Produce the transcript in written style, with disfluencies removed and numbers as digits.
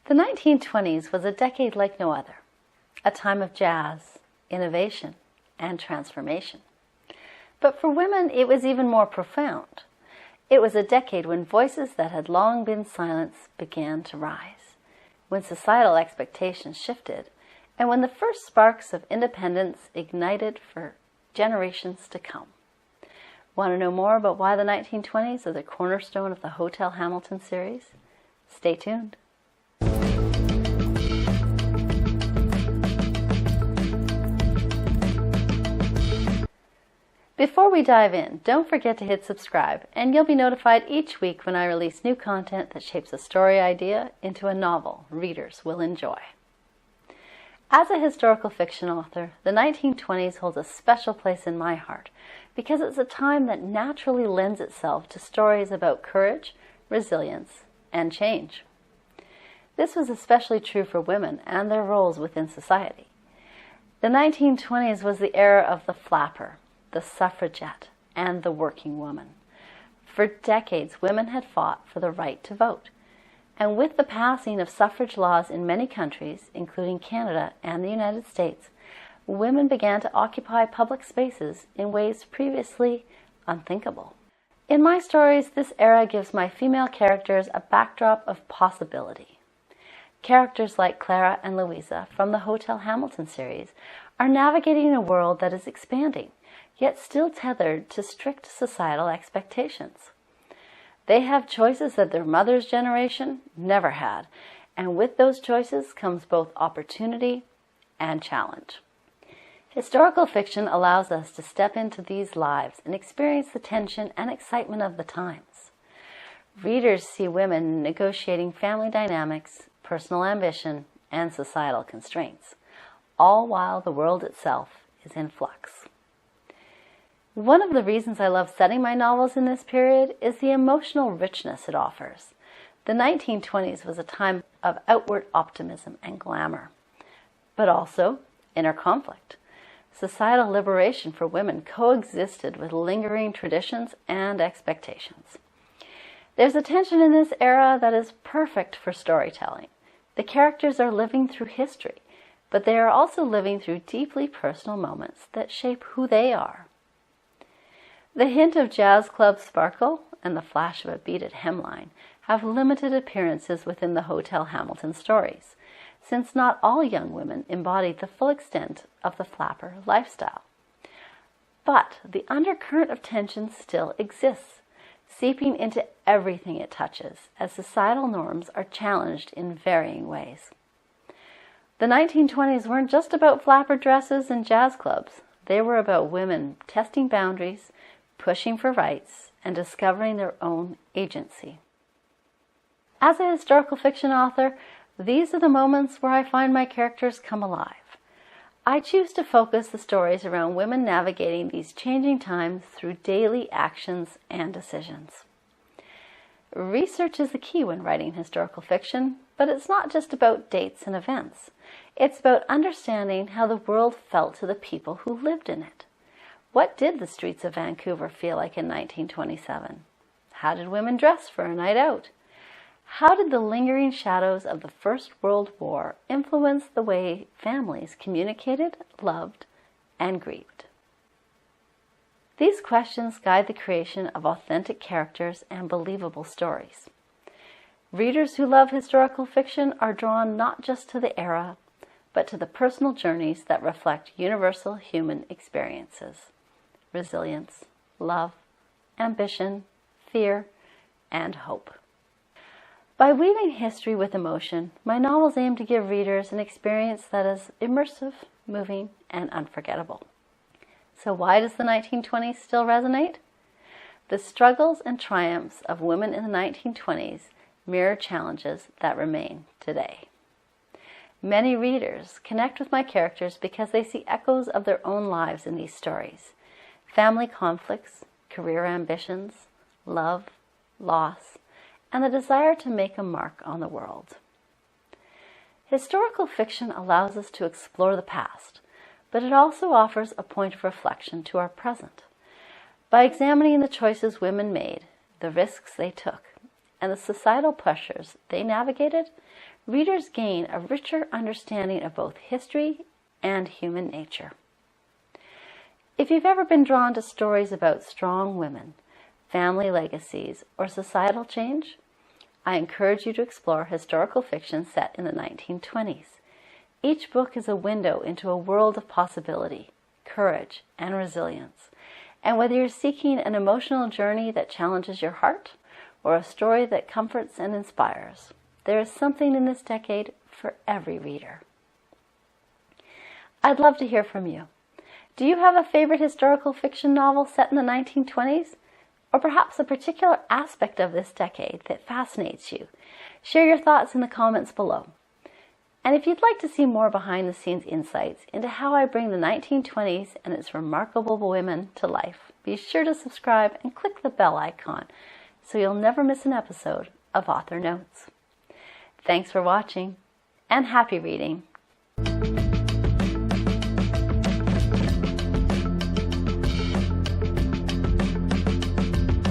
The 1920s was a decade like no other, a time of jazz, innovation, and transformation. But for women, it was even more profound. It was a decade when voices that had long been silenced began to rise, when societal expectations shifted, and when the first sparks of independence ignited for generations to come. Want to know more about why the 1920s are the cornerstone of the Hotel Hamilton series? Stay tuned. Before we dive in, don't forget to hit subscribe, and you'll be notified each week when I release new content that shapes a story idea into a novel readers will enjoy. As a historical fiction author, the 1920s holds a special place in my heart because it's a time that naturally lends itself to stories about courage, resilience, and change. This was especially true for women and their roles within society. The 1920s was the era of the flapper, the suffragette, and the working woman. For decades, women had fought for the right to vote. And with the passing of suffrage laws in many countries, including Canada and the United States, women began to occupy public spaces in ways previously unthinkable. In my stories, this era gives my female characters a backdrop of possibility. Characters like Clara and Louisa from the Hotel Hamilton series are navigating a world that is expanding, yet still tethered to strict societal expectations. They have choices that their mother's generation never had, and with those choices comes both opportunity and challenge. Historical fiction allows us to step into these lives and experience the tension and excitement of the times. Readers see women negotiating family dynamics, personal ambition, and societal constraints, all while the world itself is in flux. One of the reasons I love setting my novels in this period is the emotional richness it offers. The 1920s was a time of outward optimism and glamour, but also inner conflict. Societal liberation for women coexisted with lingering traditions and expectations. There's a tension in this era that is perfect for storytelling. The characters are living through history, but they are also living through deeply personal moments that shape who they are. The hint of jazz club sparkle and the flash of a beaded hemline have limited appearances within the Hotel Hamilton stories, since not all young women embodied the full extent of the flapper lifestyle. But the undercurrent of tension still exists, seeping into everything it touches as societal norms are challenged in varying ways. The 1920s weren't just about flapper dresses and jazz clubs. They were about women testing boundaries, pushing for rights, and discovering their own agency. As a historical fiction author, these are the moments where I find my characters come alive. I choose to focus the stories around women navigating these changing times through daily actions and decisions. Research is the key when writing historical fiction, but it's not just about dates and events. It's about understanding how the world felt to the people who lived in it. What did the streets of Vancouver feel like in 1927? How did women dress for a night out? How did the lingering shadows of the First World War influence the way families communicated, loved, and grieved? These questions guide the creation of authentic characters and believable stories. Readers who love historical fiction are drawn not just to the era, but to the personal journeys that reflect universal human experiences: resilience, love, ambition, fear, and hope. By weaving history with emotion, my novels aim to give readers an experience that is immersive, moving, and unforgettable. So why does the 1920s still resonate? The struggles and triumphs of women in the 1920s mirror challenges that remain today. Many readers connect with my characters because they see echoes of their own lives in these stories. Family conflicts, career ambitions, love, loss, and the desire to make a mark on the world. Historical fiction allows us to explore the past, but it also offers a point of reflection to our present. By examining the choices women made, the risks they took, and the societal pressures they navigated, readers gain a richer understanding of both history and human nature. If you've ever been drawn to stories about strong women, family legacies, or societal change, I encourage you to explore historical fiction set in the 1920s. Each book is a window into a world of possibility, courage, and resilience. And whether you're seeking an emotional journey that challenges your heart or a story that comforts and inspires, there is something in this decade for every reader. I'd love to hear from you. Do you have a favorite historical fiction novel set in the 1920s? Or perhaps a particular aspect of this decade that fascinates you? Share your thoughts in the comments below. And if you'd like to see more behind-the-scenes insights into how I bring the 1920s and its remarkable women to life, be sure to subscribe and click the bell icon so you'll never miss an episode of Author Notes. Thanks for watching, and happy reading!